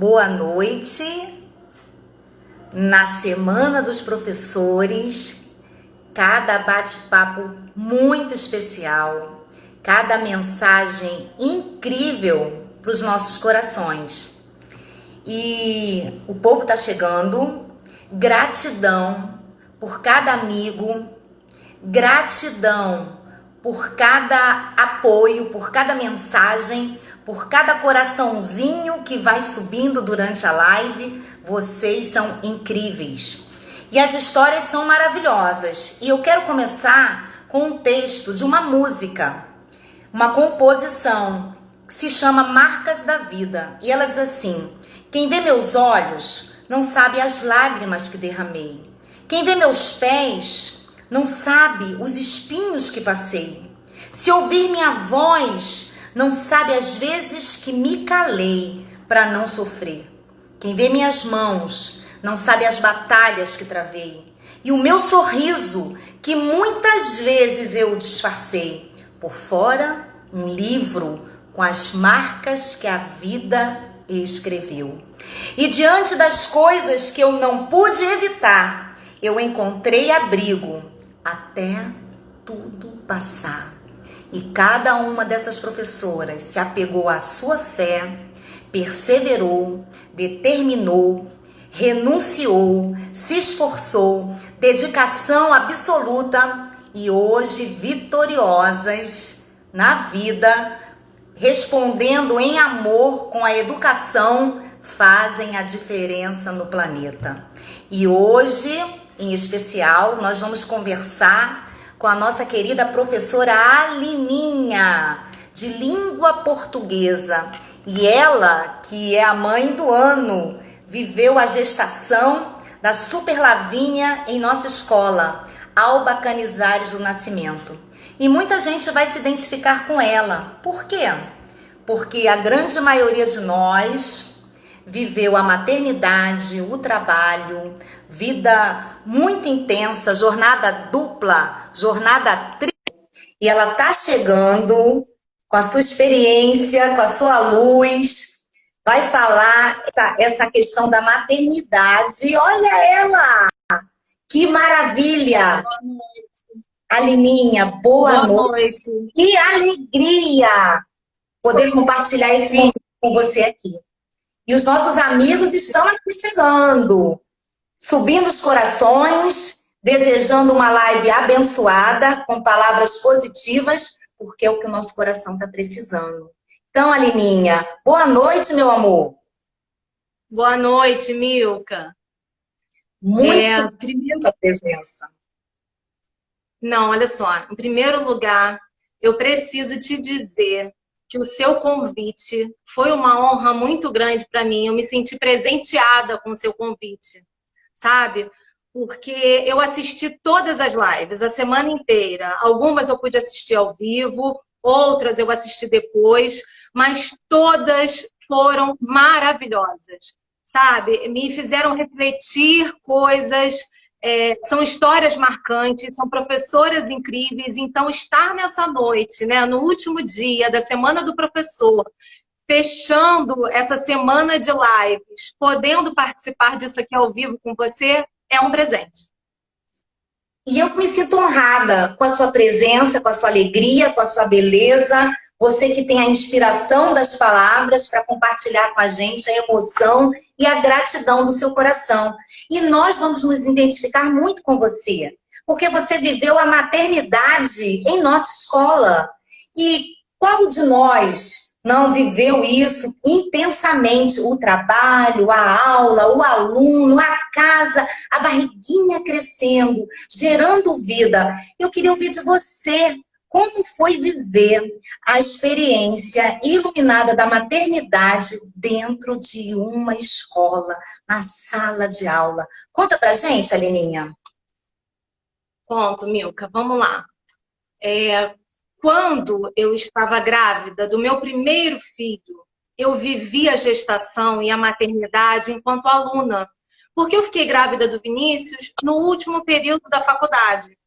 Boa noite. Na Semana dos Professores, cada bate-papo muito especial, cada mensagem incrível para os nossos corações. E o povo está chegando. Gratidão por cada amigo, gratidão por cada apoio, por cada mensagem, por cada coraçãozinho que vai subindo durante a live. Vocês são incríveis. E as histórias são maravilhosas. E eu quero começar com um texto de uma música, uma composição que se chama Marcas da Vida. E ela diz assim: quem vê meus olhos não sabe as lágrimas que derramei. Quem vê meus pés não sabe os espinhos que passei. Se ouvir minha voz, não sabe as vezes que me calei para não sofrer. Quem vê minhas mãos, não sabe as batalhas que travei. E o meu sorriso, que muitas vezes eu disfarcei. Por fora, um livro com as marcas que a vida escreveu. E diante das coisas que eu não pude evitar, eu encontrei abrigo até tudo passar. E cada uma dessas professoras se apegou à sua fé, perseverou, determinou, renunciou, se esforçou, dedicação absoluta e hoje vitoriosas na vida, respondendo em amor com a educação, fazem a diferença no planeta. E hoje, em especial, nós vamos conversar com a nossa querida professora Alininha, de língua portuguesa. E ela, que é a mãe do ano, viveu a gestação da Super Lavínia em nossa escola, Alba Canizares do Nascimento. E muita gente vai se identificar com ela. Por quê? Porque a grande maioria de nós viveu a maternidade, o trabalho, vida muito intensa, jornada dupla, jornada tripla. E ela está chegando com a sua experiência, com a sua luz, vai falar essa questão da maternidade. Olha ela! Que maravilha! Alininha, boa noite. Que alegria poder compartilhar esse momento com você aqui. E os nossos amigos estão aqui chegando, subindo os corações, desejando uma live abençoada, com palavras positivas, porque é o que o nosso coração está precisando. Então, Alininha, boa noite, meu amor. Boa noite, Milka. Muito primeiro sua presença. Não, olha só, em primeiro lugar, eu preciso te dizer que o seu convite foi uma honra muito grande para mim. Eu me senti presenteada com o seu convite, sabe? Porque eu assisti todas as lives, a semana inteira. Algumas eu pude assistir ao vivo, outras eu assisti depois, mas todas foram maravilhosas, sabe? Me fizeram refletir coisas, são histórias marcantes, são professoras incríveis. Então, estar nessa noite, né, no último dia da Semana do Professor, fechando essa semana de lives, podendo participar disso aqui ao vivo com você, é um presente. E eu me sinto honrada com a sua presença, com a sua alegria, com a sua beleza. Você que tem a inspiração das palavras para compartilhar com a gente a emoção e a gratidão do seu coração. E nós vamos nos identificar muito com você, porque você viveu a maternidade em nossa escola. E qual de nós não viveu isso intensamente? O trabalho, a aula, o aluno, a casa, a barriguinha crescendo, gerando vida. Eu queria ouvir de você. Como foi viver a experiência iluminada da maternidade dentro de uma escola, na sala de aula? Conta pra gente, Alininha. Conto, Milka, vamos lá. Quando eu estava grávida do meu primeiro filho, eu vivi a gestação e a maternidade enquanto aluna, porque eu fiquei grávida do Vinícius no último período da faculdade.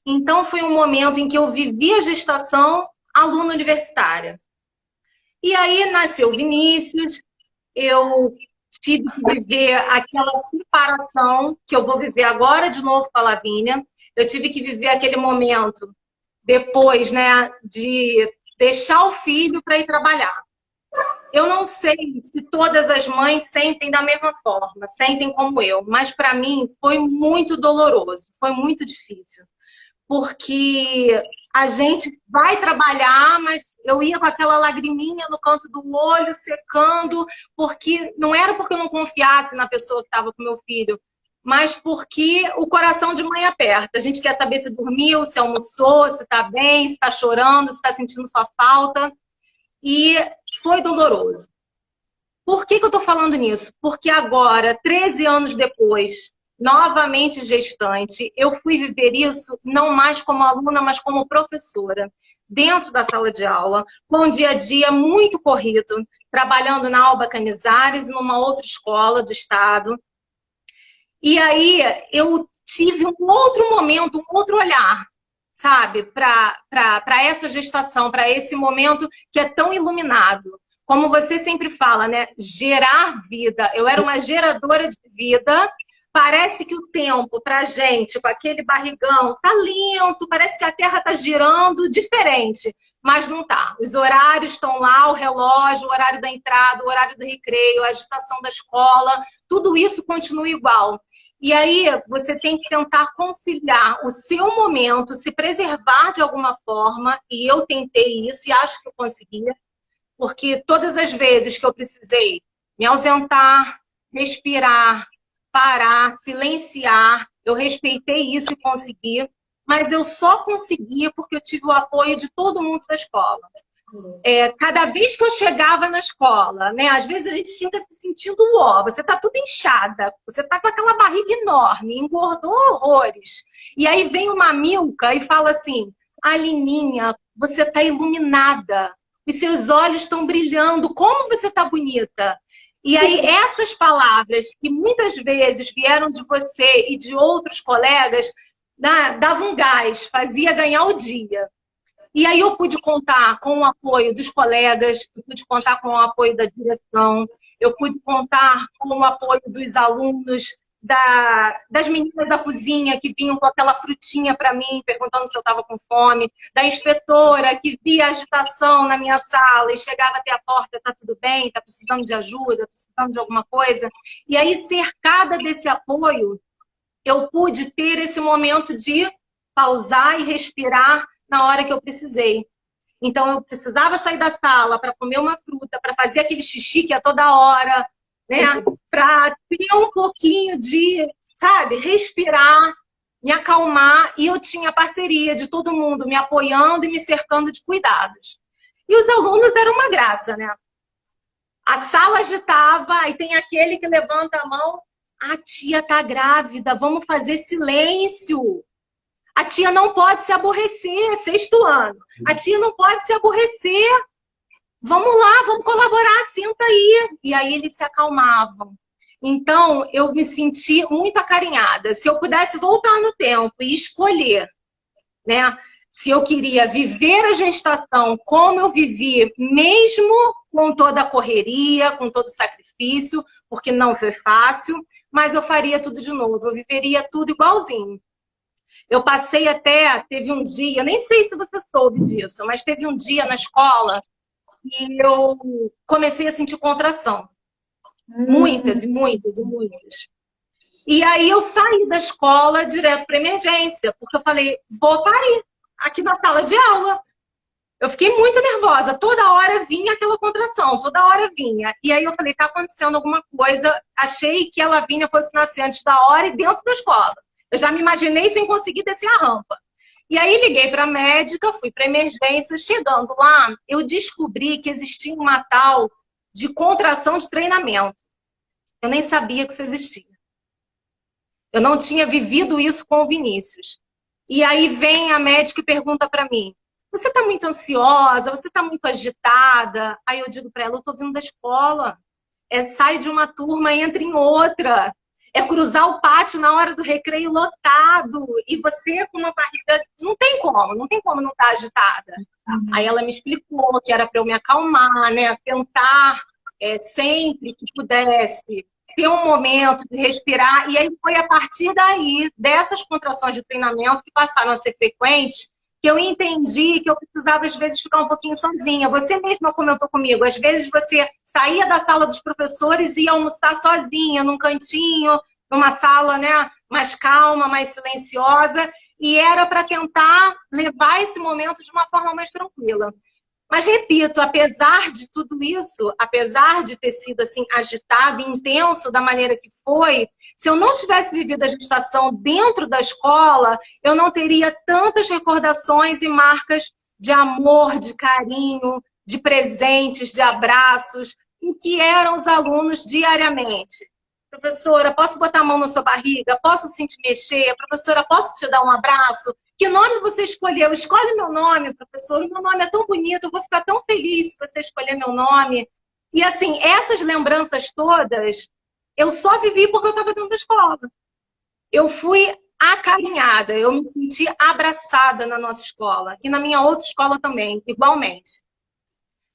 Então, foi um momento em que eu vivi a gestação aluna universitária. E aí nasceu o Vinícius, eu tive que viver aquela separação que eu vou viver agora de novo com a Lavínia. Eu tive que viver aquele momento depois, né, de deixar o filho para ir trabalhar. Eu não sei se todas as mães sentem da mesma forma, sentem como eu, mas para mim foi muito doloroso, foi muito difícil. Porque a gente vai trabalhar, mas eu ia com aquela lagriminha no canto do olho, secando, porque não era porque eu não confiasse na pessoa que estava com meu filho, mas porque o coração de mãe aperta. A gente quer saber se dormiu, se almoçou, se está bem, se está chorando, se está sentindo sua falta. E foi doloroso. Por que eu estou falando nisso? Porque agora, 13 anos depois, novamente gestante, eu fui viver isso não mais como aluna, mas como professora, dentro da sala de aula, com um dia a dia muito corrido, trabalhando na Alba Canizares, numa outra escola do estado. E aí eu tive um outro momento, um outro olhar, sabe, para essa gestação, para esse momento que é tão iluminado. Como você sempre fala, né? Gerar vida. Eu era uma geradora de vida. Parece que o tempo para a gente, com aquele barrigão, tá lento, parece que a Terra tá girando diferente, mas não tá. Os horários estão lá, o relógio, o horário da entrada, o horário do recreio, a agitação da escola, tudo isso continua igual. E aí você tem que tentar conciliar o seu momento, se preservar de alguma forma, e eu tentei isso e acho que eu consegui, porque todas as vezes que eu precisei me ausentar, respirar, parar, silenciar, eu respeitei isso e consegui, mas eu só consegui porque eu tive o apoio de todo mundo da escola. Cada vez que eu chegava na escola, né, às vezes a gente fica se sentindo você tá tudo inchada, você tá com aquela barriga enorme, engordou horrores. E aí vem uma Milka e fala assim, Alininha, você tá iluminada, os seus olhos estão brilhando, como você tá bonita. E aí essas palavras que muitas vezes vieram de você e de outros colegas, davam um gás, fazia ganhar o dia. E aí eu pude contar com o apoio dos colegas, eu pude contar com o apoio da direção, eu pude contar com o apoio dos alunos, das meninas da cozinha que vinham com aquela frutinha para mim, perguntando se eu estava com fome, da inspetora que via agitação na minha sala e chegava até a porta, está tudo bem, está precisando de ajuda, precisando de alguma coisa. E aí, cercada desse apoio, eu pude ter esse momento de pausar e respirar na hora que eu precisei. Então, eu precisava sair da sala para comer uma fruta, para fazer aquele xixi que é toda hora, né? Para ter um pouquinho de, sabe, respirar, me acalmar. E eu tinha a parceria de todo mundo me apoiando e me cercando de cuidados. E os alunos eram uma graça, né? A sala agitava, aí tem aquele que levanta a mão, a tia tá grávida, vamos fazer silêncio. A tia não pode se aborrecer, sexto ano. A tia não pode se aborrecer. Vamos lá, vamos colaborar, senta aí. E aí eles se acalmavam. Então, eu me senti muito acarinhada. Se eu pudesse voltar no tempo e escolher, né, se eu queria viver a gestação como eu vivi, mesmo com toda a correria, com todo o sacrifício, porque não foi fácil, mas eu faria tudo de novo, eu viveria tudo igualzinho. Eu passei até, teve um dia, nem sei se você soube disso, mas teve um dia na escola e eu comecei a sentir contração. Muitas, e muitas, e muitas. E aí eu saí da escola direto para emergência, porque eu falei, vou parir aqui na sala de aula. Eu fiquei muito nervosa, toda hora vinha aquela contração, toda hora vinha. E aí eu falei, tá acontecendo alguma coisa, achei que a Lavínia fosse nascer antes da hora e dentro da escola. Eu já me imaginei sem conseguir descer a rampa. E aí liguei para a médica, fui para emergência. Chegando lá, eu descobri que existia uma tal de contração de treinamento. Eu nem sabia que isso existia. Eu não tinha vivido isso com o Vinícius. E aí vem a médica e pergunta para mim, você está muito ansiosa? Você está muito agitada? Aí eu digo para ela, eu estou vindo da escola. Sai de uma turma, entra em outra. É cruzar o pátio na hora do recreio lotado. E você com uma barriga... Não tem como não estar agitada. Aí ela me explicou que era para eu me acalmar, né? Tentar sempre que pudesse ter um momento de respirar. E aí foi a partir daí, dessas contrações de treinamento que passaram a ser frequentes, que eu entendi que eu precisava, às vezes, ficar um pouquinho sozinha. Você mesma comentou comigo, às vezes você saía da sala dos professores e ia almoçar sozinha, num cantinho, numa sala, né, mais calma, mais silenciosa, e era para tentar levar esse momento de uma forma mais tranquila. Mas, repito, apesar de tudo isso, apesar de ter sido assim agitado e intenso da maneira que foi, se eu não tivesse vivido a gestação dentro da escola, eu não teria tantas recordações e marcas de amor, de carinho, de presentes, de abraços, em que eram os alunos diariamente. Professora, posso botar a mão na sua barriga? Posso sentir mexer? Professora, posso te dar um abraço? Que nome você escolheu? Escolhe meu nome, professor. O meu nome é tão bonito, eu vou ficar tão feliz se você escolher meu nome. E assim, essas lembranças todas, eu só vivi porque eu estava dentro da escola. Eu fui acarinhada, eu me senti abraçada na nossa escola. E na minha outra escola também, igualmente.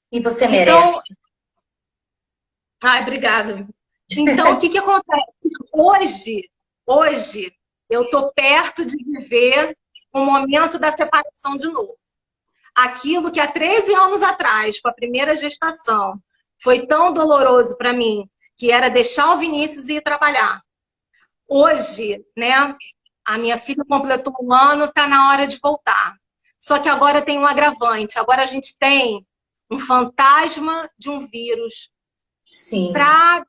E você merece. Ai, obrigada. Então, o que acontece? Hoje, eu estou perto de viver o momento da separação de novo. Aquilo que há 13 anos atrás, com a primeira gestação, foi tão doloroso para mim, que era deixar o Vinícius e ir trabalhar. Hoje, né, a minha filha completou 1 ano, está na hora de voltar. Só que agora tem um agravante. Agora a gente tem um fantasma de um vírus para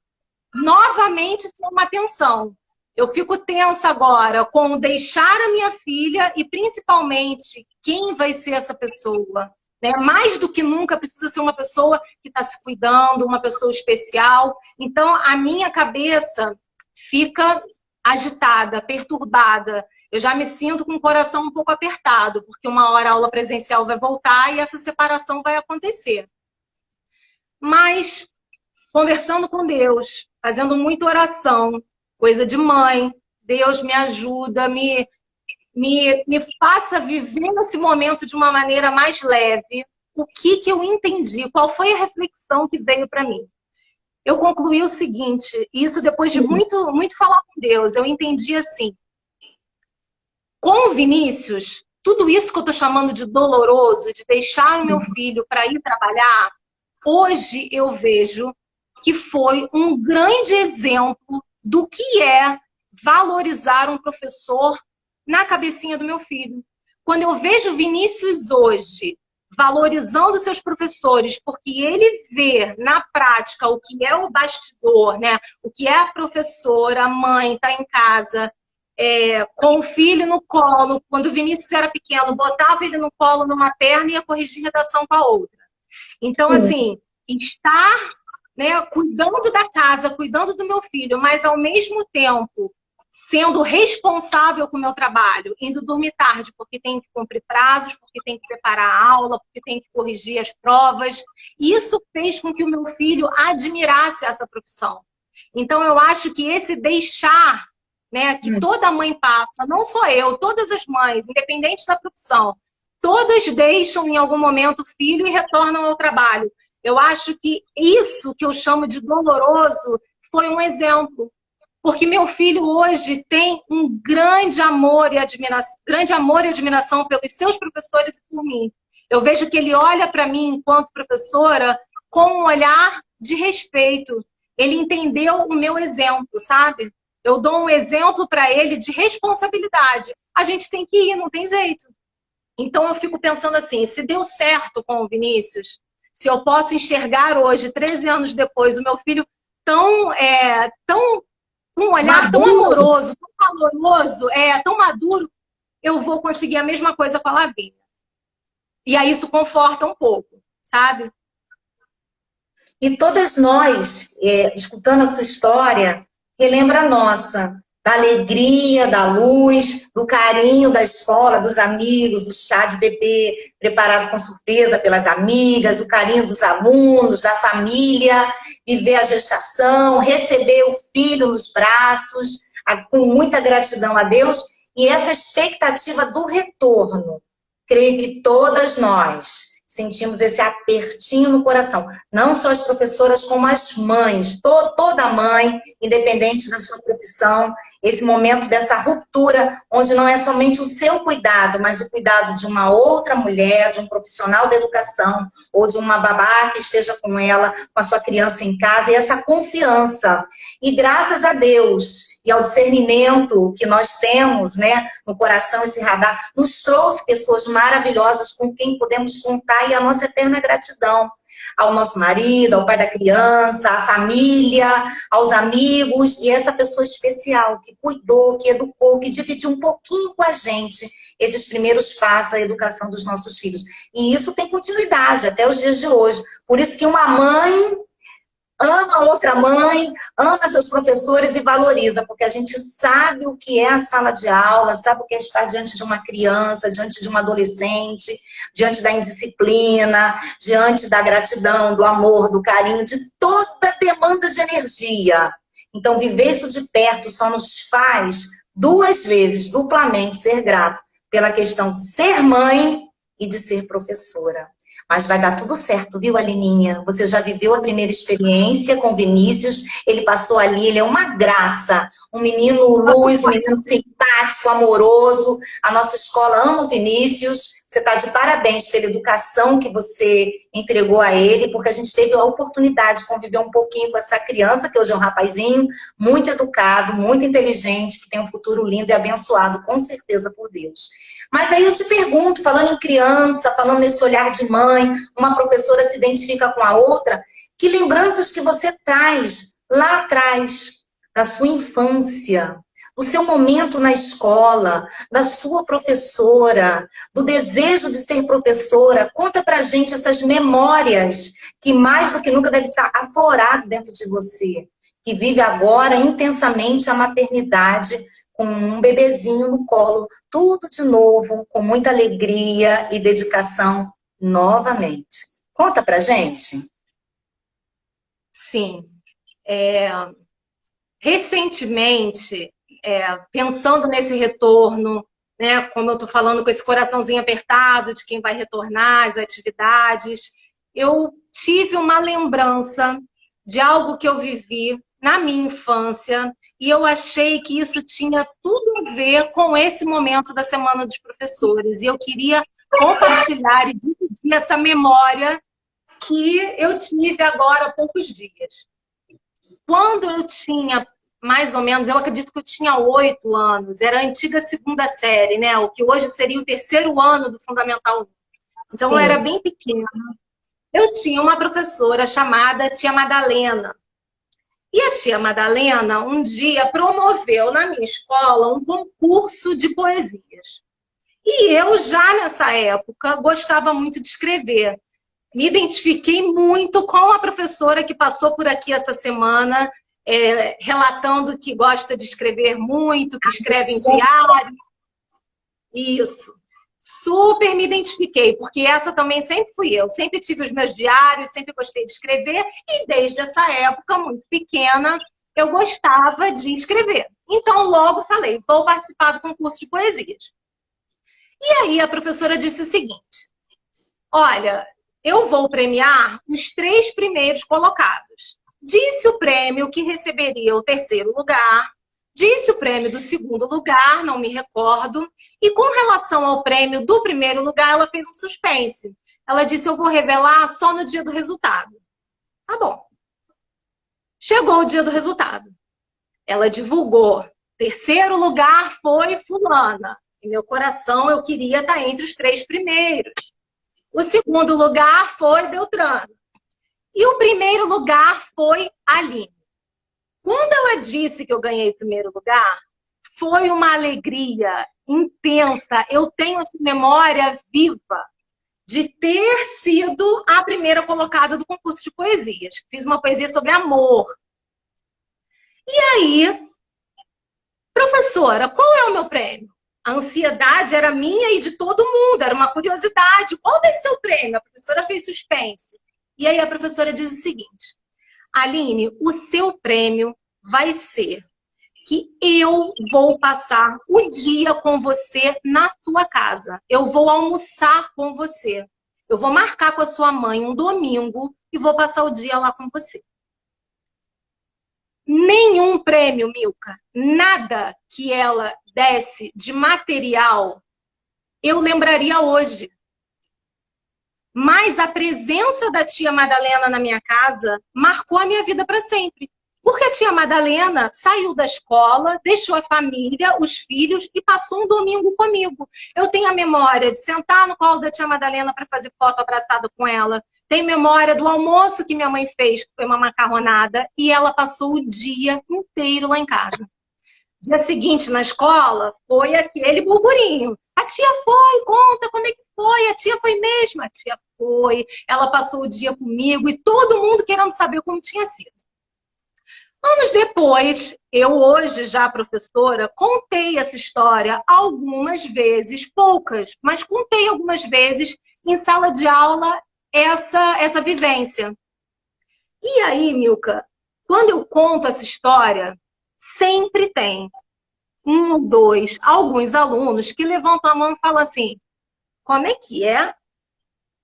novamente ser uma tensão. Eu fico tensa agora com deixar a minha filha e principalmente quem vai ser essa pessoa. Né? Mais do que nunca precisa ser uma pessoa que está se cuidando, uma pessoa especial. Então a minha cabeça fica agitada, perturbada. Eu já me sinto com o coração um pouco apertado, porque uma hora a aula presencial vai voltar e essa separação vai acontecer. Mas conversando com Deus, fazendo muita oração, coisa de mãe, Deus me ajuda, me faça viver esse momento de uma maneira mais leve. O que eu entendi? Qual foi a reflexão que veio para mim? Eu concluí o seguinte, isso depois de muito falar com Deus, eu entendi assim, com o Vinícius, tudo isso que eu estou chamando de doloroso, de deixar o meu filho para ir trabalhar, hoje eu vejo que foi um grande exemplo do que é valorizar um professor na cabecinha do meu filho. Quando eu vejo Vinícius hoje valorizando seus professores, porque ele vê na prática o que é o bastidor, né? O que é a professora, a mãe está em casa, com o filho no colo, quando o Vinícius era pequeno, botava ele no colo numa perna e ia corrigir redação com a outra. Então, assim, estar, né, cuidando da casa, cuidando do meu filho, mas ao mesmo tempo sendo responsável com o meu trabalho, indo dormir tarde porque tem que cumprir prazos, porque tem que preparar a aula, porque tem que corrigir as provas. Isso fez com que o meu filho admirasse essa profissão. Então, eu acho que esse deixar, né, que toda mãe passa, não só eu, todas as mães, independente da profissão, todas deixam em algum momento o filho e retornam ao trabalho. Eu acho que isso que eu chamo de doloroso foi um exemplo. Porque meu filho hoje tem um grande amor e admiração pelos seus professores e por mim. Eu vejo que ele olha para mim enquanto professora com um olhar de respeito. Ele entendeu o meu exemplo, sabe? Eu dou um exemplo para ele de responsabilidade. A gente tem que ir, não tem jeito. Então eu fico pensando assim, se deu certo com o Vinícius, se eu posso enxergar hoje, 13 anos depois, o meu filho tão um olhar maduro, tão amoroso, tão caloroso, tão maduro, eu vou conseguir a mesma coisa com a Lavínia. E aí isso conforta um pouco, sabe? E todas nós, escutando a sua história, relembra a nossa, da alegria, da luz, do carinho da escola, dos amigos, o chá de bebê preparado com surpresa pelas amigas, o carinho dos alunos, da família, viver a gestação, receber o filho nos braços, com muita gratidão a Deus, e essa expectativa do retorno. Creio que todas nós sentimos esse apertinho no coração. Não só as professoras, como as mães, toda mãe, independente da sua profissão, esse momento dessa ruptura, onde não é somente o seu cuidado, mas o cuidado de uma outra mulher, de um profissional da educação, ou de uma babá que esteja com ela, com a sua criança em casa, e essa confiança. E graças a Deus e ao discernimento que nós temos, né, no coração, esse radar, nos trouxe pessoas maravilhosas com quem podemos contar, e a nossa eterna gratidão ao nosso marido, ao pai da criança, à família, aos amigos, e essa pessoa especial que cuidou, que educou, que dividiu um pouquinho com a gente esses primeiros passos à educação dos nossos filhos. E isso tem continuidade até os dias de hoje. Por isso que uma mãe ama outra mãe, ama seus professores e valoriza, porque a gente sabe o que é a sala de aula, sabe o que é estar diante de uma criança, diante de um adolescente, diante da indisciplina, diante da gratidão, do amor, do carinho, de toda demanda de energia. Então, viver isso de perto só nos faz, duas vezes, duplamente, ser grato pela questão de ser mãe e de ser professora. Mas vai dar tudo certo, viu, Alininha? Você já viveu a primeira experiência com o Vinícius, ele passou ali, ele é uma graça. Um menino luz, um menino simpático, amoroso. A nossa escola ama o Vinícius. Você está de parabéns pela educação que você entregou a ele, porque a gente teve a oportunidade de conviver um pouquinho com essa criança, que hoje é um rapazinho muito educado, muito inteligente, que tem um futuro lindo e abençoado, com certeza, por Deus. Mas aí eu te pergunto, falando em criança, falando nesse olhar de mãe, uma professora se identifica com a outra, que lembranças que você traz lá atrás, da sua infância, do seu momento na escola, da sua professora, do desejo de ser professora? Conta pra gente essas memórias que mais do que nunca deve estar aflorado dentro de você, que vive agora intensamente a maternidade, com um bebezinho no colo, tudo de novo, com muita alegria e dedicação novamente. Conta pra gente. Sim. Recentemente, pensando nesse retorno, né, como eu estou falando com esse coraçãozinho apertado de quem vai retornar às atividades, eu tive uma lembrança de algo que eu vivi na minha infância, e eu achei que isso tinha tudo a ver com esse momento da Semana dos Professores. E eu queria compartilhar e dividir essa memória que eu tive agora há poucos dias. Quando eu tinha, mais ou menos, eu acredito que eu tinha 8 anos, era a antiga segunda série, né? O que hoje seria o 3º ano do Fundamental 1. Então, eu era bem pequena. Eu tinha uma professora chamada Tia Madalena. E a tia Madalena, um dia, promoveu na minha escola um concurso de poesias. E eu, já nessa época, gostava muito de escrever. Me identifiquei muito com a professora que passou por aqui essa semana, relatando que gosta de escrever muito, que escreve em diário. Isso. Super me identifiquei, porque essa também sempre fui eu. Sempre tive os meus diários, sempre gostei de escrever, e desde essa época, muito pequena, eu gostava de escrever. Então, logo falei, vou participar do concurso de poesias. E aí a professora disse o seguinte: olha, eu vou premiar os 3 primeiros colocados. Disse o prêmio que receberia o 3º lugar, disse o prêmio do 2º lugar, não me recordo. E com relação ao prêmio do 1º lugar, ela fez um suspense. Ela disse, eu vou revelar só no dia do resultado. Tá bom. Chegou o dia do resultado. Ela divulgou. 3º lugar foi fulana. Em meu coração, eu queria estar entre os 3 primeiros. O 2º lugar foi Beltrano. E o 1º lugar foi Aline. Quando ela disse que eu ganhei o 1º lugar, foi uma alegria intensa. Eu tenho essa memória viva de ter sido a primeira colocada do concurso de poesias. Fiz uma poesia sobre amor. E aí, professora, qual é o meu prêmio? A ansiedade era minha e de todo mundo, era uma curiosidade. Qual vai ser o prêmio? A professora fez suspense. E aí a professora diz o seguinte: Aline, o seu prêmio vai ser que eu vou passar o dia com você na sua casa. Eu vou almoçar com você. Eu vou marcar com a sua mãe um domingo e vou passar o dia lá com você. Nenhum prêmio, Milka, nada que ela desse de material, eu lembraria hoje. Mas a presença da tia Madalena na minha casa marcou a minha vida para sempre. Porque a tia Madalena saiu da escola, deixou a família, os filhos e passou um domingo comigo. Eu tenho a memória de sentar no colo da tia Madalena para fazer foto abraçada com ela. Tenho memória do almoço que minha mãe fez, que foi uma macarronada, e ela passou o dia inteiro lá em casa. Dia seguinte, na escola, foi aquele burburinho. A tia foi, conta como é que foi. A tia foi mesmo? A tia foi. Ela passou o dia comigo e todo mundo querendo saber como tinha sido. Anos depois, eu hoje já professora, contei essa história algumas vezes, poucas, mas contei algumas vezes em sala de aula essa vivência. E aí, Milka, quando eu conto essa história, sempre tem um ou dois, alguns alunos que levantam a mão e falam assim, como é que é?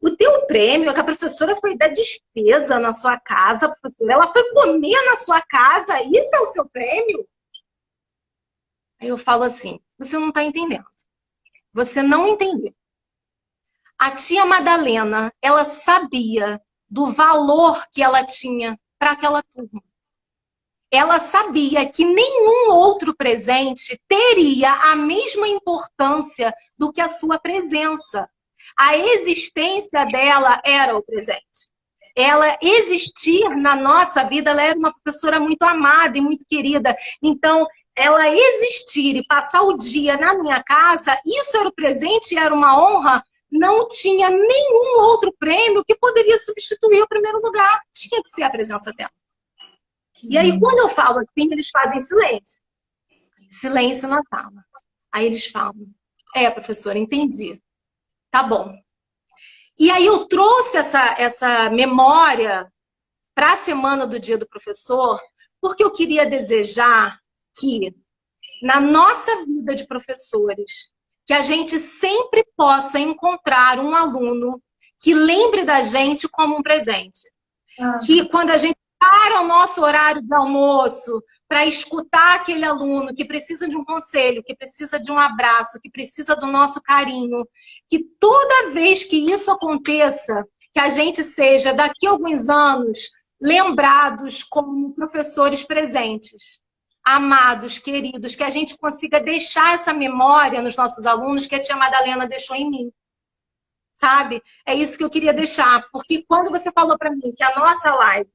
O teu prêmio é que a professora foi dar despesa na sua casa, professora. Ela foi comer na sua casa, isso é o seu prêmio? Aí eu falo assim, você não está entendendo. Você não entendeu. A tia Madalena, ela sabia do valor que ela tinha para aquela turma. Ela sabia que nenhum outro presente teria a mesma importância do que a sua presença. A existência dela era o presente. Ela existir na nossa vida, ela era uma professora muito amada e muito querida. Então, ela existir e passar o dia na minha casa, isso era o presente, era uma honra. Não tinha nenhum outro prêmio que poderia substituir o primeiro lugar. Tinha que ser a presença dela. E aí, quando eu falo assim, eles fazem silêncio. Silêncio na sala. Aí eles falam, professora, entendi. Tá bom. E aí eu trouxe essa memória para a semana do Dia do Professor, porque eu queria desejar que, na nossa vida de professores, que a gente sempre possa encontrar um aluno que lembre da gente como um presente. Que quando a gente para o nosso horário de almoço para escutar aquele aluno que precisa de um conselho, que precisa de um abraço, que precisa do nosso carinho, que toda vez que isso aconteça, que a gente seja, daqui a alguns anos, lembrados como professores presentes, amados, queridos, que a gente consiga deixar essa memória nos nossos alunos que a tia Madalena deixou em mim. Sabe? É isso que eu queria deixar, porque quando você falou para mim que a nossa live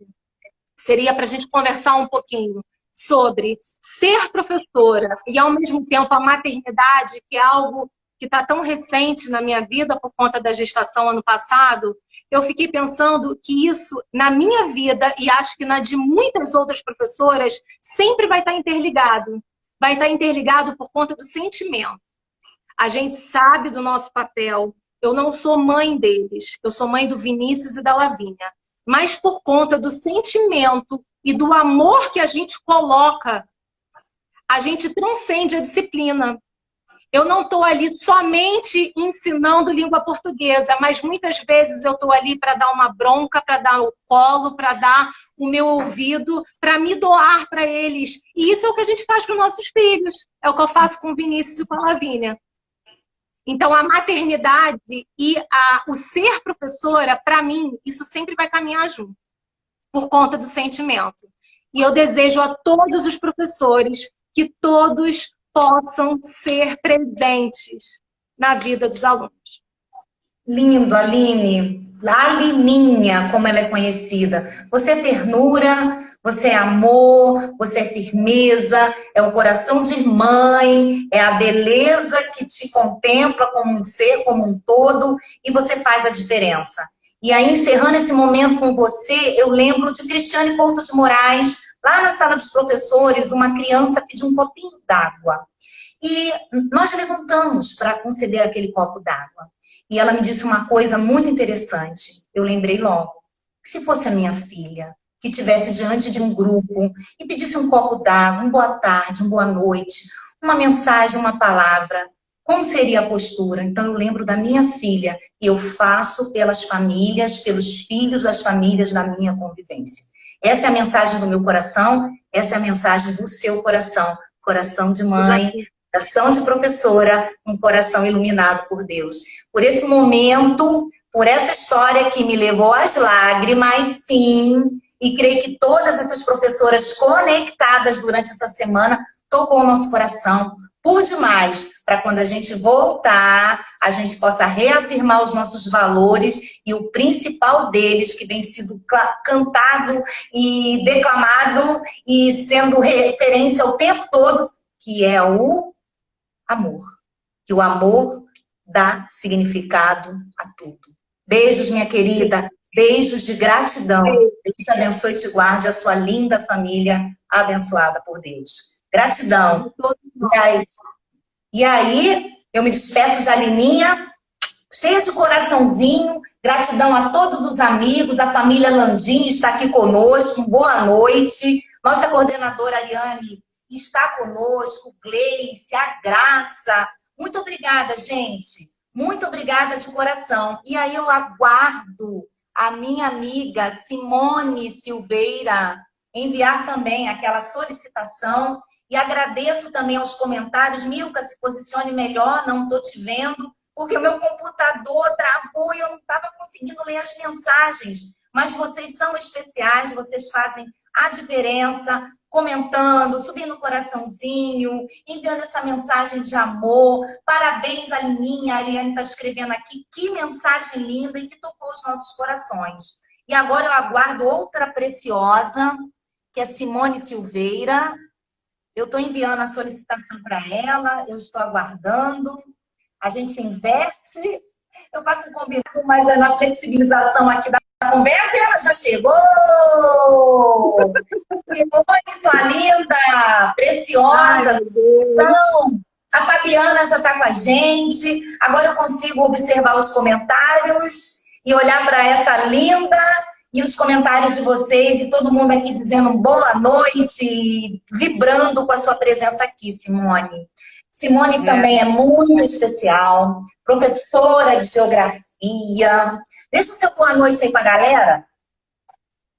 seria para a gente conversar um pouquinho sobre ser professora e, ao mesmo tempo, a maternidade, que é algo que está tão recente na minha vida por conta da gestação ano passado, eu fiquei pensando que isso, na minha vida, e acho que na de muitas outras professoras, sempre vai estar interligado. Vai estar interligado por conta do sentimento. A gente sabe do nosso papel. Eu não sou mãe deles, eu sou mãe do Vinícius e da Lavínia. Mas por conta do sentimento e do amor que a gente coloca, a gente transcende a disciplina. Eu não estou ali somente ensinando língua portuguesa, mas muitas vezes eu estou ali para dar uma bronca, para dar o colo, para dar o meu ouvido, para me doar para eles. E isso é o que a gente faz com nossos filhos. É o que eu faço com o Vinícius e com a Lavínia. Então, a maternidade e o ser professora, para mim, isso sempre vai caminhar junto, por conta do sentimento. E eu desejo a todos os professores que todos possam ser presentes na vida dos alunos. Lindo, Aline. Alininha, como ela é conhecida. Você é ternura, você é amor, você é firmeza, é o coração de mãe, é a beleza que te contempla como um ser, como um todo, e você faz a diferença. E aí, encerrando esse momento com você, eu lembro de Cristiane Couto de Moraes, lá na sala dos professores, uma criança pediu um copinho d'água. E nós levantamos para conceder aquele copo d'água. E ela me disse uma coisa muito interessante. Eu lembrei logo. Se fosse a minha filha, que estivesse diante de um grupo e pedisse um copo d'água, um boa tarde, uma boa noite, uma mensagem, uma palavra, como seria a postura? Então, eu lembro da minha filha, e eu faço pelas famílias, pelos filhos das famílias da minha convivência. Essa é a mensagem do meu coração, essa é a mensagem do seu coração. Coração de mãe, coração de professora, um coração iluminado por Deus. Por esse momento, por essa história que me levou às lágrimas, sim, e creio que todas essas professoras conectadas durante essa semana tocou o nosso coração por demais, para quando a gente voltar, a gente possa reafirmar os nossos valores e o principal deles, que vem sido cantado e declamado e sendo referência o tempo todo, que é o amor. Que o amor dá significado a tudo. Beijos, minha querida. Beijos de gratidão. Deus te abençoe e te guarde, a sua linda família abençoada por Deus. Gratidão. E aí, eu me despeço de Alininha, cheia de coraçãozinho. Gratidão a todos os amigos, a família Landim está aqui conosco. Boa noite. Nossa coordenadora Ariane está conosco, Gleice, a Graça. Muito obrigada, gente. Muito obrigada de coração. E aí eu aguardo a minha amiga Simone Silveira enviar também aquela solicitação. E agradeço também aos comentários. Milka, se posicione melhor, não estou te vendo, porque o meu computador travou e eu não estava conseguindo ler as mensagens. Mas vocês são especiais, vocês fazem a diferença, comentando, subindo o coraçãozinho, enviando essa mensagem de amor. Parabéns, Alininha. A Ariane está escrevendo aqui. Que mensagem linda e que tocou os nossos corações. E agora eu aguardo outra preciosa, que é Simone Silveira. Eu estou enviando a solicitação para ela, eu estou aguardando. A gente inverte. Eu faço um combinado, mas é na flexibilização aqui da conversa e ela já chegou! Simone, sua linda, preciosa. Então, a Fabiana já está com a gente. Agora eu consigo observar os comentários e olhar para essa linda e os comentários de vocês e todo mundo aqui dizendo boa noite, vibrando com a sua presença aqui, Simone. Simone também é muito especial, professora de geografia. Deixa o seu boa noite aí para a galera.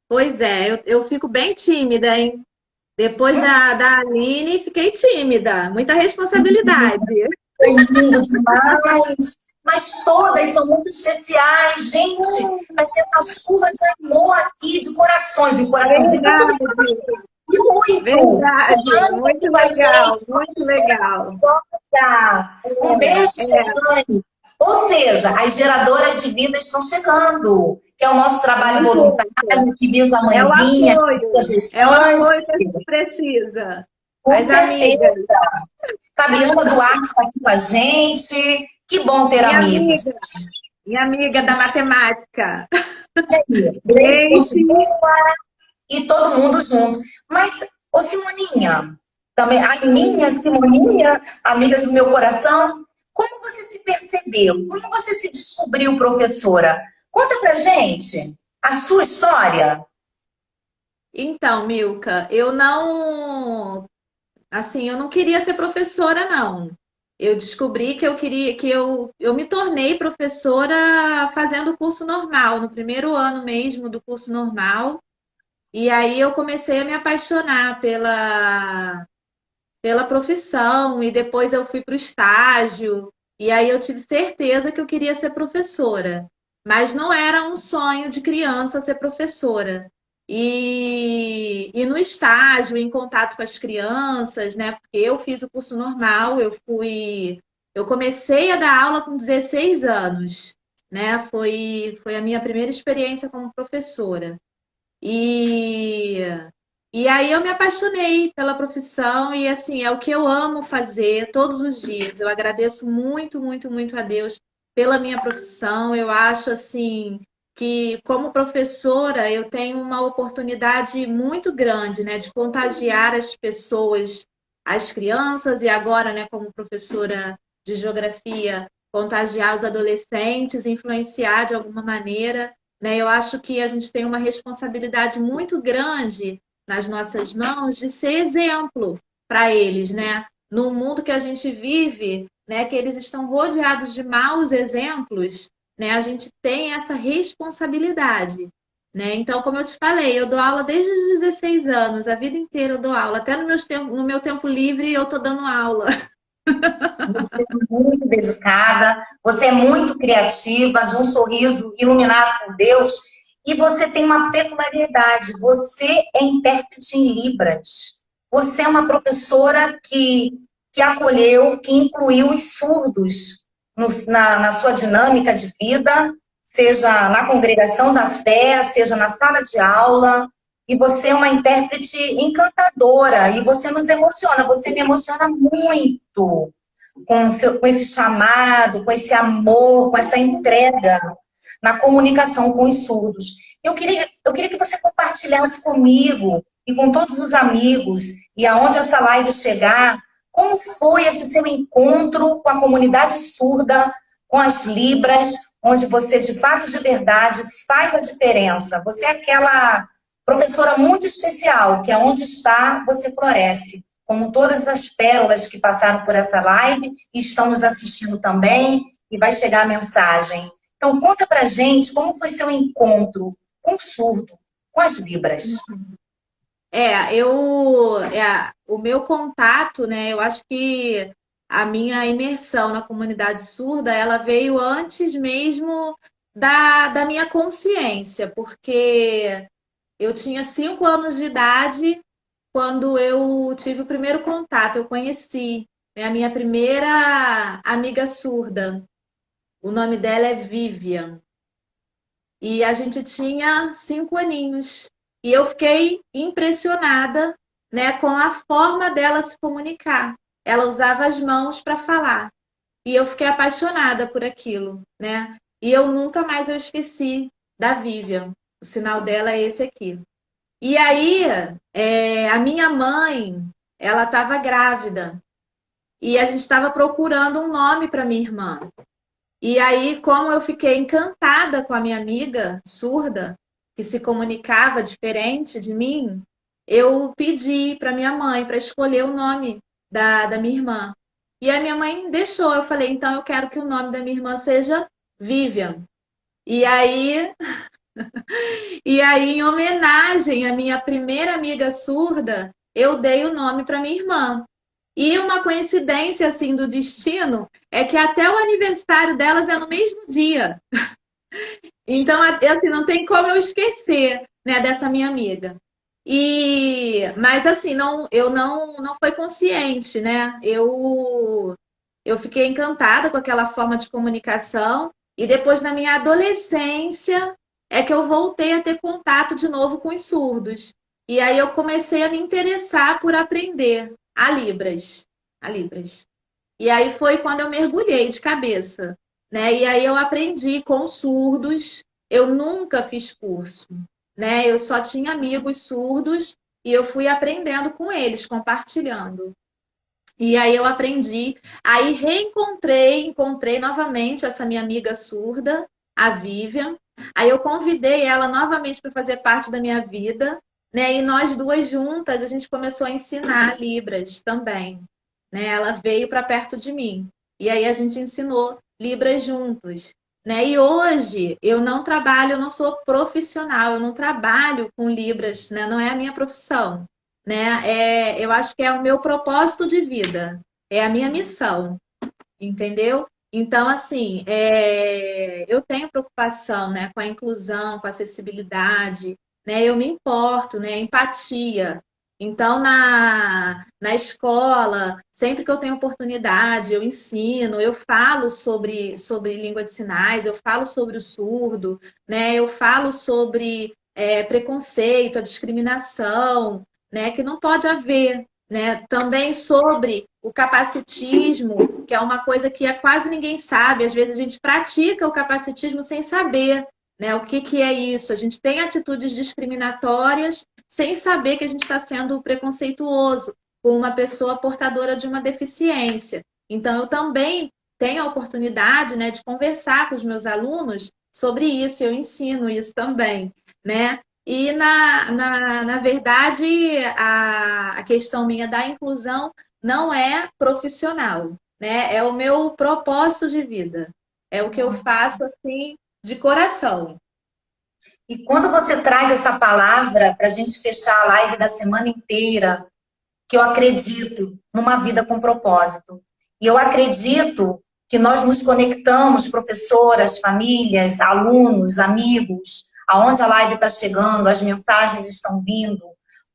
Pois é, eu fico bem tímida, hein? Depois da Aline, fiquei tímida. Muita responsabilidade. Foi lindo demais. Mas todas são muito especiais. Gente, vai ser uma chuva de amor aqui, de corações. E coraçãozinho. E muito. Verdade. Muito legal, muito legal. Um beijo, Chegane. Ou seja, as geradoras de vida estão chegando, que é o nosso trabalho voluntário, que visa a mãezinha, é o apoio que a gente precisa. Com certeza. Fabiana Duarte está aqui com a gente. Que bom ter amigos. Minha amiga da matemática. E todo mundo junto. Mas, ô Simoninha, também, a Aninha, Simoninha, amigas do meu coração, como você se percebeu? Como você se descobriu professora? Conta pra gente a sua história. Então, Milka, eu não queria ser professora, não. Eu descobri que eu me tornei professora fazendo o curso normal, no primeiro ano mesmo do curso normal. E aí eu comecei a me apaixonar pela profissão, e depois eu fui para o estágio, e aí eu tive certeza que eu queria ser professora. Mas não era um sonho de criança ser professora. E no estágio, em contato com as crianças, né? Porque eu fiz o curso normal, eu comecei a dar aula com 16 anos, né? Foi a minha primeira experiência como professora. E aí eu me apaixonei pela profissão e, assim, é o que eu amo fazer todos os dias. Eu agradeço muito, muito, muito a Deus pela minha profissão. Eu acho, assim, que como professora eu tenho uma oportunidade muito grande, né, de contagiar as pessoas, as crianças, e agora, né, como professora de geografia, contagiar os adolescentes, influenciar de alguma maneira, né? Eu acho que a gente tem uma responsabilidade muito grande nas nossas mãos de ser exemplo para eles, né? no mundo que a gente vive, né, que eles estão rodeados de maus exemplos, né, a gente tem essa responsabilidade, né? Então, como eu te falei, eu dou aula desde os 16 anos, a vida inteira eu dou aula, até no meu tempo livre eu tô dando aula. Você é muito dedicada, você é muito criativa, de um sorriso iluminado por Deus, e você tem uma peculiaridade, você é intérprete em Libras. Você é uma professora que acolheu, que incluiu os surdos na sua dinâmica de vida, seja na congregação da fé, seja na sala de aula, e você é uma intérprete encantadora, e você me emociona muito com esse chamado, com esse amor, com essa entrega na comunicação com os surdos. Eu queria que você compartilhasse comigo e com todos os amigos, e aonde essa live chegar, como foi esse seu encontro com a comunidade surda, com as Libras, onde você, de fato, de verdade, faz a diferença. Você é aquela professora muito especial, que aonde está, você floresce, como todas as pérolas que passaram por essa live e estão nos assistindo também, e vai chegar a mensagem. Então, conta pra gente como foi seu encontro com o surdo, com as Libras. O meu contato, né? Eu acho que a minha imersão na comunidade surda, ela veio antes mesmo da minha consciência, porque eu tinha 5 anos de idade quando eu tive o primeiro contato, eu conheci, né, a minha primeira amiga surda. O nome dela é Vivian. E a gente tinha 5 aninhos. E eu fiquei impressionada, né, com a forma dela se comunicar. Ela usava as mãos para falar. E eu fiquei apaixonada por aquilo, né? E eu nunca mais eu esqueci da Vivian. O sinal dela é esse aqui. E aí, a minha mãe, ela estava grávida. E a gente estava procurando um nome para minha irmã. E aí, como eu fiquei encantada com a minha amiga surda, que se comunicava diferente de mim, eu pedi para minha mãe para escolher o nome da minha irmã. E a minha mãe deixou. Eu falei, então eu quero que o nome da minha irmã seja Vivian. E aí, em homenagem à minha primeira amiga surda, eu dei o nome para minha irmã. E uma coincidência assim do destino é que até o aniversário delas é no mesmo dia. Então, assim, não tem como eu esquecer, né, dessa minha amiga. Mas assim, eu não foi consciente, né? Eu fiquei encantada com aquela forma de comunicação e depois na minha adolescência é que eu voltei a ter contato de novo com os surdos. E aí eu comecei a me interessar por aprender a Libras, a Libras. E aí foi quando eu mergulhei de cabeça, né? E aí eu aprendi com surdos. Eu nunca fiz curso, né? Eu só tinha amigos surdos e eu fui aprendendo com eles, compartilhando. E aí eu aprendi, aí encontrei novamente essa minha amiga surda, a Vivian. Aí eu convidei ela novamente para fazer parte da minha vida, né? E nós duas juntas, a gente começou a ensinar Libras também, né? Ela veio para perto de mim. E aí a gente ensinou Libras juntos, né? E hoje eu não trabalho, eu não sou profissional, eu não trabalho com Libras, né? Não é a minha profissão, né? Eu acho que é o meu propósito de vida, é a minha missão, entendeu? Então, assim, eu tenho preocupação, né, com a inclusão, com a acessibilidade, né? Eu me importo, né? Empatia. Então, na escola, sempre que eu tenho oportunidade, eu ensino, eu falo sobre língua de sinais, eu falo sobre o surdo, né? Eu falo sobre preconceito, a discriminação, né? Que não pode haver, né? Também sobre o capacitismo, que é uma coisa que quase ninguém sabe. Às vezes a gente pratica o capacitismo sem saber, né? O que é isso? A gente tem atitudes discriminatórias sem saber que a gente está sendo preconceituoso com uma pessoa portadora de uma deficiência. Então, eu também tenho a oportunidade, né, de conversar com os meus alunos sobre isso, eu ensino isso também, né? E, na verdade, a questão minha da inclusão não é profissional, né? É o meu propósito de vida. É o que eu faço assim de coração. E quando você traz essa palavra para a gente fechar a live da semana inteira, que eu acredito numa vida com propósito. E eu acredito que nós nos conectamos, professoras, famílias, alunos, amigos, aonde a live está chegando, as mensagens estão vindo,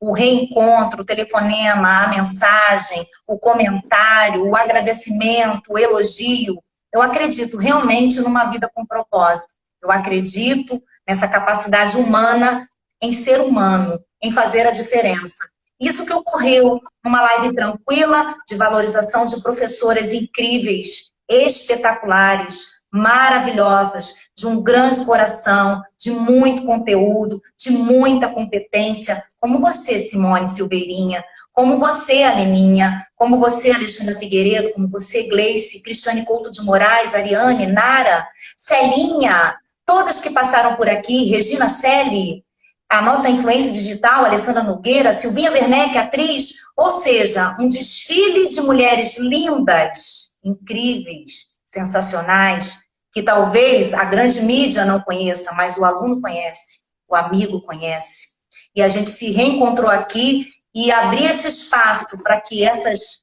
o reencontro, o telefonema, a mensagem, o comentário, o agradecimento, o elogio. Eu acredito realmente numa vida com propósito. Eu acredito nessa capacidade humana em ser humano, em fazer a diferença. Isso que ocorreu numa live tranquila, de valorização de professoras incríveis, espetaculares, maravilhosas, de um grande coração, de muito conteúdo, de muita competência, como você, Simone Silveirinha, como você, Aleninha, como você, Alexandra Figueiredo, como você, Gleice, Cristiane Couto de Moraes, Ariane, Nara, Celinha, todas que passaram por aqui, Regina Selle, a nossa influência digital, Alessandra Nogueira, Silvinha Werneck, atriz, ou seja, um desfile de mulheres lindas, incríveis, sensacionais, que talvez a grande mídia não conheça, mas o aluno conhece, o amigo conhece. E a gente se reencontrou aqui e abrir esse espaço para que essas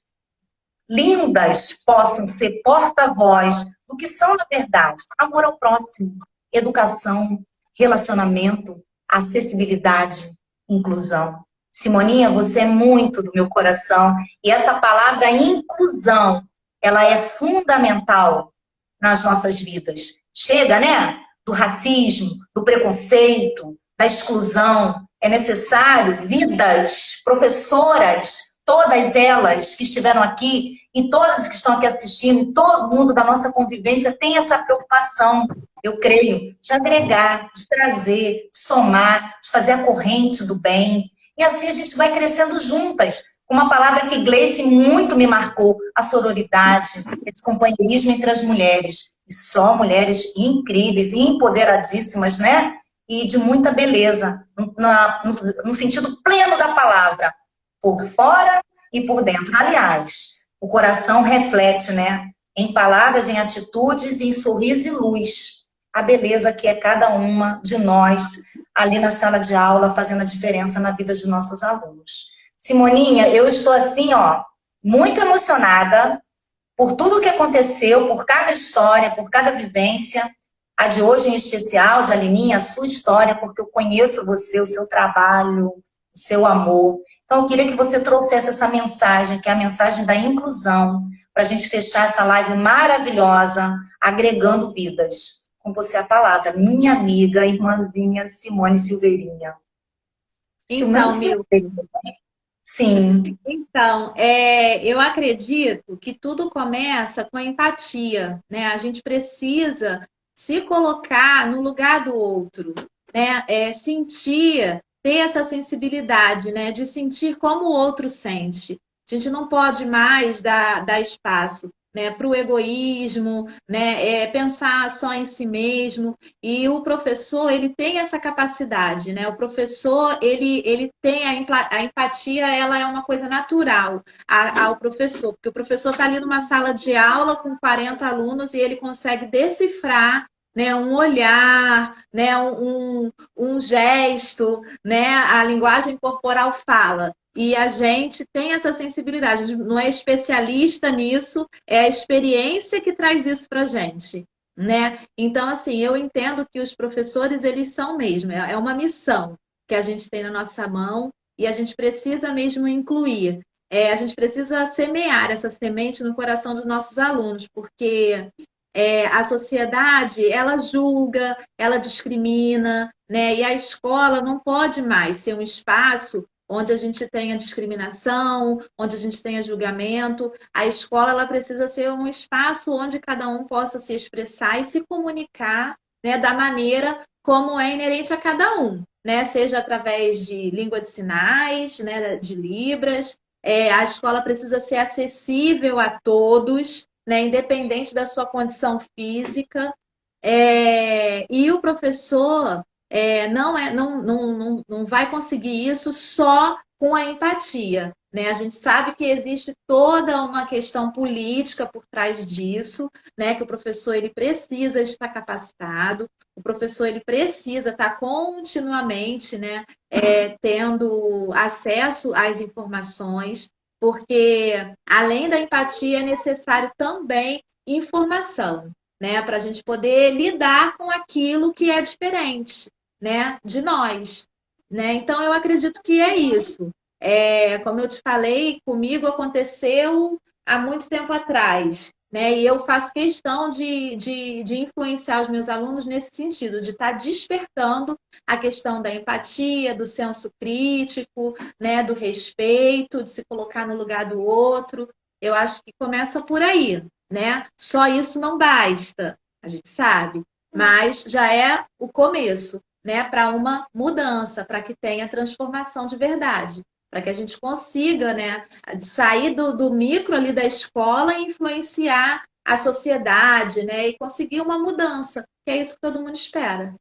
lindas possam ser porta-voz do que são, na verdade, amor ao próximo, educação, relacionamento, acessibilidade, inclusão. Simoninha, você é muito do meu coração. E essa palavra inclusão, ela é fundamental nas nossas vidas. Chega, né? Do racismo, do preconceito, da exclusão. É necessário vidas, professoras, todas elas que estiveram aqui e todas que estão aqui assistindo, e todo mundo da nossa convivência tem essa preocupação, eu creio, de agregar, de trazer, de somar, de fazer a corrente do bem. E assim a gente vai crescendo juntas. Uma palavra que Gleice muito me marcou, a sororidade, esse companheirismo entre as mulheres. E só mulheres incríveis e empoderadíssimas, né? E de muita beleza, no sentido pleno da palavra, por fora e por dentro. Aliás, o coração reflete, né? Em palavras, em atitudes, em sorriso e luz. A beleza que é cada uma de nós ali na sala de aula, fazendo a diferença na vida de nossos alunos. Simoninha, eu estou assim, ó, muito emocionada por tudo que aconteceu, por cada história, por cada vivência. A de hoje em especial, de Aleninha, a sua história, porque eu conheço você, o seu trabalho, o seu amor. Então, eu queria que você trouxesse essa mensagem, que é a mensagem da inclusão, para a gente fechar essa live maravilhosa, agregando vidas. Com você a palavra, minha amiga, irmãzinha Simone Silveirinha. Então, Simone Silveirinha. Sim. Então, eu acredito que tudo começa com a empatia, né? A gente precisa se colocar no lugar do outro, né? Sentir, ter essa sensibilidade, né? De sentir como o outro sente. A gente não pode mais dar espaço, né? Para o egoísmo, né? Pensar só em si mesmo. E o professor, ele tem essa capacidade, né? O professor, ele tem a empatia, ela é uma coisa natural ao professor, porque o professor está ali numa sala de aula com 40 alunos e ele consegue decifrar, né, um olhar, né, um gesto, né, a linguagem corporal fala. E a gente tem essa sensibilidade, a gente não é especialista nisso, é a experiência que traz isso para a gente. Né? Então, assim, eu entendo que os professores, eles são mesmo, é uma missão que a gente tem na nossa mão e a gente precisa mesmo incluir. A gente precisa semear essa semente no coração dos nossos alunos, porque a sociedade, ela julga, ela discrimina, né? E a escola não pode mais ser um espaço onde a gente tenha discriminação, onde a gente tenha julgamento. A escola, ela precisa ser um espaço onde cada um possa se expressar e se comunicar, né, da maneira como é inerente a cada um, né? Seja através de língua de sinais, né, de Libras. A escola precisa ser acessível a todos, né, independente da sua condição física. E o professor não vai conseguir isso só com a empatia. né? A gente sabe que existe toda uma questão política por trás disso, né? Que o professor ele precisa estar capacitado, o professor ele precisa estar continuamente, né? Tendo acesso às informações, porque além da empatia é necessário também informação, né? Para a gente poder lidar com aquilo que é diferente, né? De nós, né? Então eu acredito que é isso. Como eu te falei, comigo aconteceu há muito tempo atrás, né? E eu faço questão de influenciar os meus alunos nesse sentido, de estar despertando a questão da empatia, do senso crítico, né? Do respeito, de se colocar no lugar do outro. Eu acho que começa por aí, né? Só isso não basta, a gente sabe, mas já é o começo, né? Para uma mudança, para que tenha transformação de verdade, para que a gente consiga, né, sair do micro ali da escola e influenciar a sociedade, né, e conseguir uma mudança, que é isso que todo mundo espera.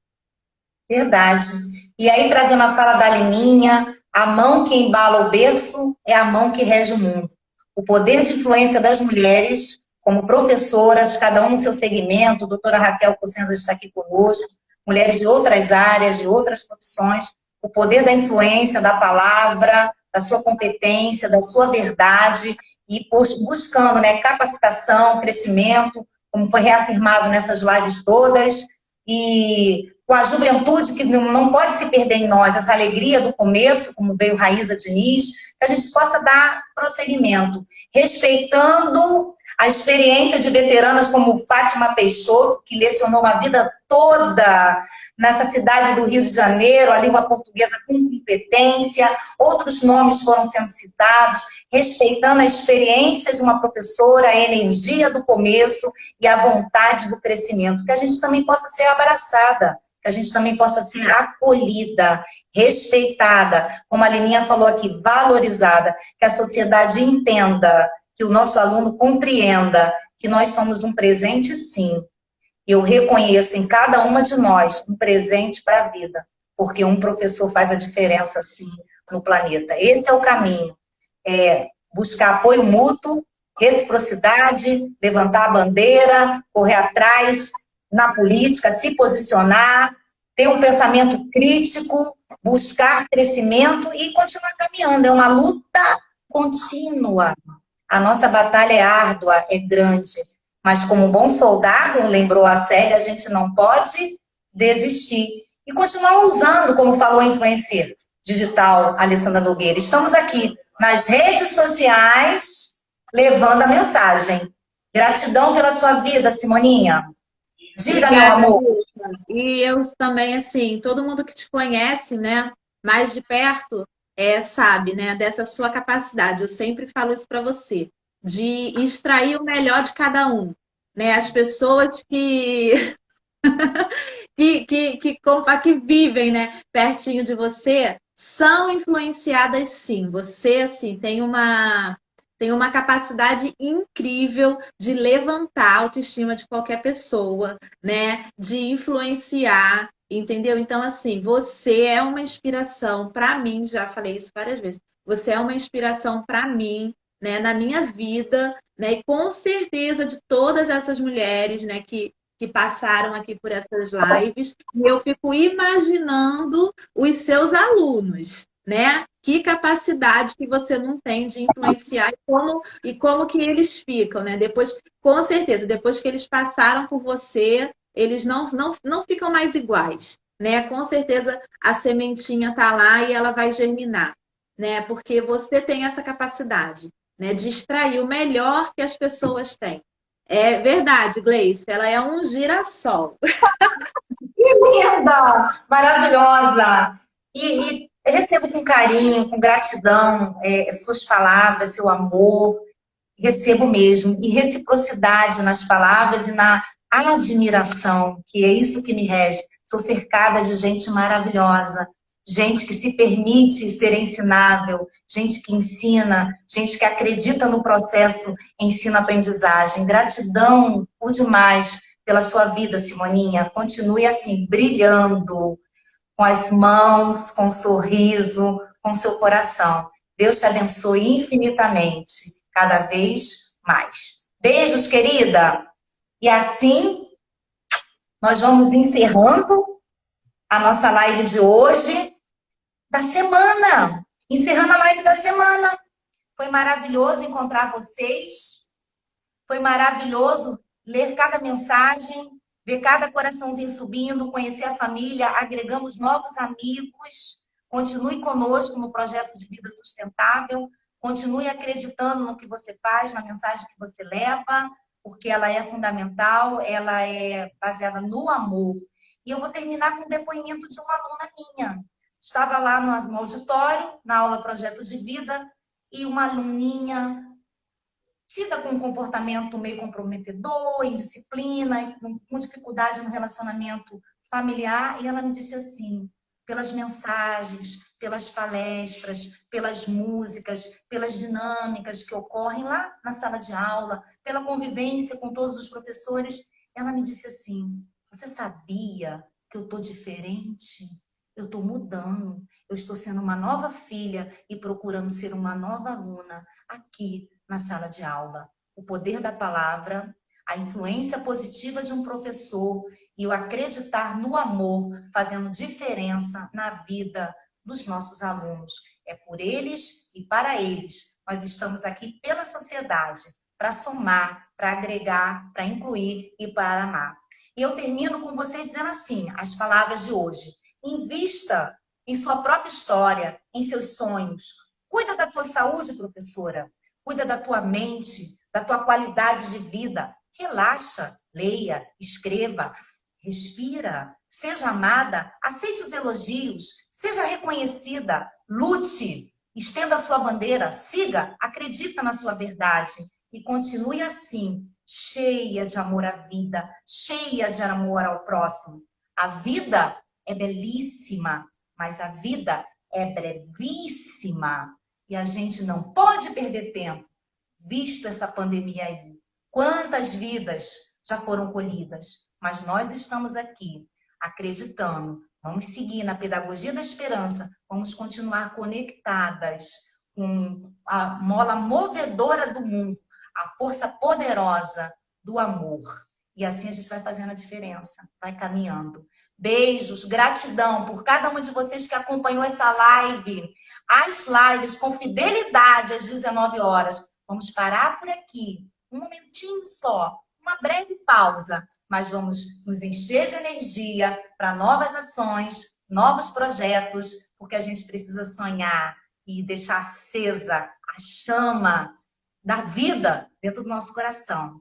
Verdade. E aí, trazendo a fala da Lininha, a mão que embala o berço é a mão que rege o mundo. O poder de influência das mulheres, como professoras, cada um no seu segmento, a doutora Raquel Cossenza está aqui conosco, mulheres de outras áreas, de outras profissões, o poder da influência, da palavra, da sua competência, da sua verdade, e buscando, né, capacitação, crescimento, como foi reafirmado nessas lives todas, e com a juventude que não pode se perder em nós, essa alegria do começo, como veio Raíza Diniz, que a gente possa dar prosseguimento, respeitando a experiência de veteranas como Fátima Peixoto, que lecionou a vida toda nessa cidade do Rio de Janeiro, a língua portuguesa com competência, outros nomes foram sendo citados, respeitando a experiência de uma professora, a energia do começo e a vontade do crescimento, que a gente também possa ser abraçada, que a gente também possa ser acolhida, respeitada, como a Lininha falou aqui, valorizada, que a sociedade entenda, que o nosso aluno compreenda que nós somos um presente, sim. Eu reconheço em cada uma de nós um presente para a vida, porque um professor faz a diferença, sim, no planeta. Esse é o caminho. Buscar apoio mútuo, reciprocidade, levantar a bandeira, correr atrás na política, se posicionar, ter um pensamento crítico, buscar crescimento e continuar caminhando. É uma luta contínua. A nossa batalha é árdua, é grande, mas como um bom soldado, lembrou a Célia, a gente não pode desistir. E continuar usando, como falou a influencer digital, Alessandra Nogueira. Estamos aqui nas redes sociais, levando a mensagem. Gratidão pela sua vida, Simoninha. Diga, Obrigada, meu amor. E eu também, assim, todo mundo que te conhece, né, mais de perto, sabe, né, dessa sua capacidade. Eu sempre falo isso para você, de extrair o melhor de cada um, né? As pessoas que vivem, né, pertinho de você, são influenciadas sim. Você, assim, tem uma capacidade incrível de levantar a autoestima de qualquer pessoa, né? De influenciar, entendeu? Então, assim, você é uma inspiração para mim, já falei isso várias vezes. Você é uma inspiração para mim, né? Na minha vida, né? E com certeza de todas essas mulheres, né? Que passaram aqui por essas lives, e eu fico imaginando os seus alunos, né? Que capacidade que você não tem de influenciar e como que eles ficam, né? Depois, com certeza, depois que eles passaram por você, eles não ficam mais iguais, né? Com certeza a sementinha tá lá e ela vai germinar, né? Porque você tem essa capacidade, né? De extrair o melhor que as pessoas têm. É verdade, Gleice, ela é um girassol. Que linda! Maravilhosa! E recebo com carinho, com gratidão, suas palavras, seu amor. Recebo mesmo. E reciprocidade nas palavras e na admiração, que é isso que me rege. Sou cercada de gente maravilhosa, gente que se permite ser ensinável, gente que ensina, gente que acredita no processo ensino-aprendizagem. Gratidão por demais pela sua vida, Simoninha. Continue assim, brilhando, com as mãos, com um sorriso, com seu coração. Deus te abençoe infinitamente, cada vez mais. Beijos, querida! E assim, nós vamos encerrando a nossa live de hoje, da semana. Encerrando a live da semana. Foi maravilhoso encontrar vocês. Foi maravilhoso ler cada mensagem, ver cada coraçãozinho subindo, conhecer a família, agregamos novos amigos. Continue conosco no projeto de vida sustentável. Continue acreditando no que você faz, na mensagem que você leva, porque ela é fundamental, ela é baseada no amor. E eu vou terminar com um depoimento de uma aluna minha. Estava lá no auditório, na aula Projeto de Vida, e uma aluninha tida com um comportamento meio comprometedor, indisciplina, com dificuldade no relacionamento familiar, e ela me disse assim, pelas mensagens, pelas palestras, pelas músicas, pelas dinâmicas que ocorrem lá na sala de aula, pela convivência com todos os professores, ela me disse assim, você sabia que eu estou diferente? Eu estou mudando, eu estou sendo uma nova filha e procurando ser uma nova aluna aqui na sala de aula. O poder da palavra, a influência positiva de um professor e o acreditar no amor, fazendo diferença na vida dos nossos alunos. É por eles e para eles. Nós estamos aqui pela sociedade, para somar, para agregar, para incluir e para amar. E eu termino com vocês dizendo assim, as palavras de hoje. Invista em sua própria história, em seus sonhos. Cuida da tua saúde, professora. Cuida da tua mente, da tua qualidade de vida. Relaxa, leia, escreva, respira, seja amada, aceite os elogios, seja reconhecida, lute, estenda a sua bandeira, siga, acredita na sua verdade e continue assim, cheia de amor à vida, cheia de amor ao próximo. A vida é belíssima, mas a vida é brevíssima. E a gente não pode perder tempo, visto essa pandemia aí. Quantas vidas já foram colhidas? Mas nós estamos aqui, acreditando. Vamos seguir na pedagogia da esperança. Vamos continuar conectadas com a mola movedora do mundo, a força poderosa do amor. E assim a gente vai fazendo a diferença, vai caminhando. Beijos, gratidão por cada um de vocês que acompanhou essa live. As lives com fidelidade às 19 horas. Vamos parar por aqui, um momentinho só, uma breve pausa, mas vamos nos encher de energia para novas ações, novos projetos, porque a gente precisa sonhar e deixar acesa a chama da vida dentro do nosso coração.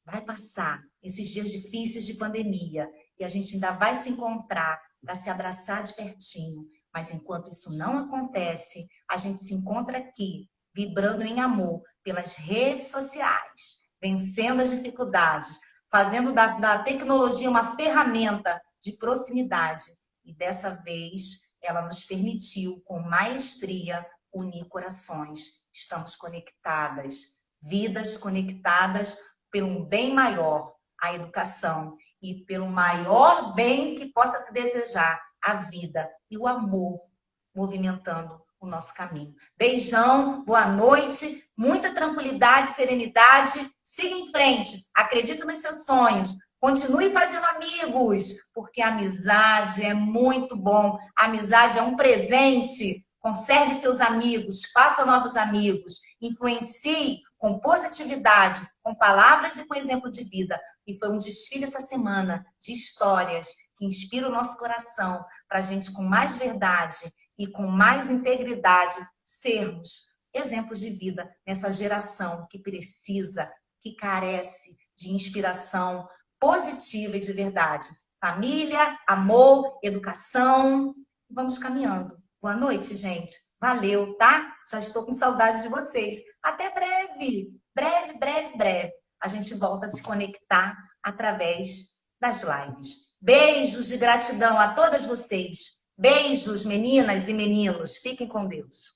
Vai passar esses dias difíceis de pandemia e a gente ainda vai se encontrar para se abraçar de pertinho. Mas enquanto isso não acontece, a gente se encontra aqui, vibrando em amor pelas redes sociais, vencendo as dificuldades, fazendo da tecnologia uma ferramenta de proximidade. E dessa vez, ela nos permitiu, com maestria, unir corações. Estamos conectadas, vidas conectadas por um bem maior, a educação, e pelo maior bem que possa se desejar, a vida e o amor movimentando o nosso caminho. Beijão, boa noite, muita tranquilidade, serenidade, siga em frente, acredite nos seus sonhos, continue fazendo amigos, porque a amizade é muito bom, a amizade é um presente. Conserve seus amigos, faça novos amigos, influencie com positividade, com palavras e com exemplo de vida. E foi um desfile essa semana de histórias que inspiram o nosso coração para a gente, com mais verdade e com mais integridade, sermos exemplos de vida nessa geração que precisa, que carece de inspiração positiva e de verdade. Família, amor, educação. Vamos caminhando. Boa noite, gente. Valeu, tá? Já estou com saudade de vocês. Até breve. Breve, breve, breve. A gente volta a se conectar através das lives. Beijos de gratidão a todas vocês. Beijos, meninas e meninos. Fiquem com Deus.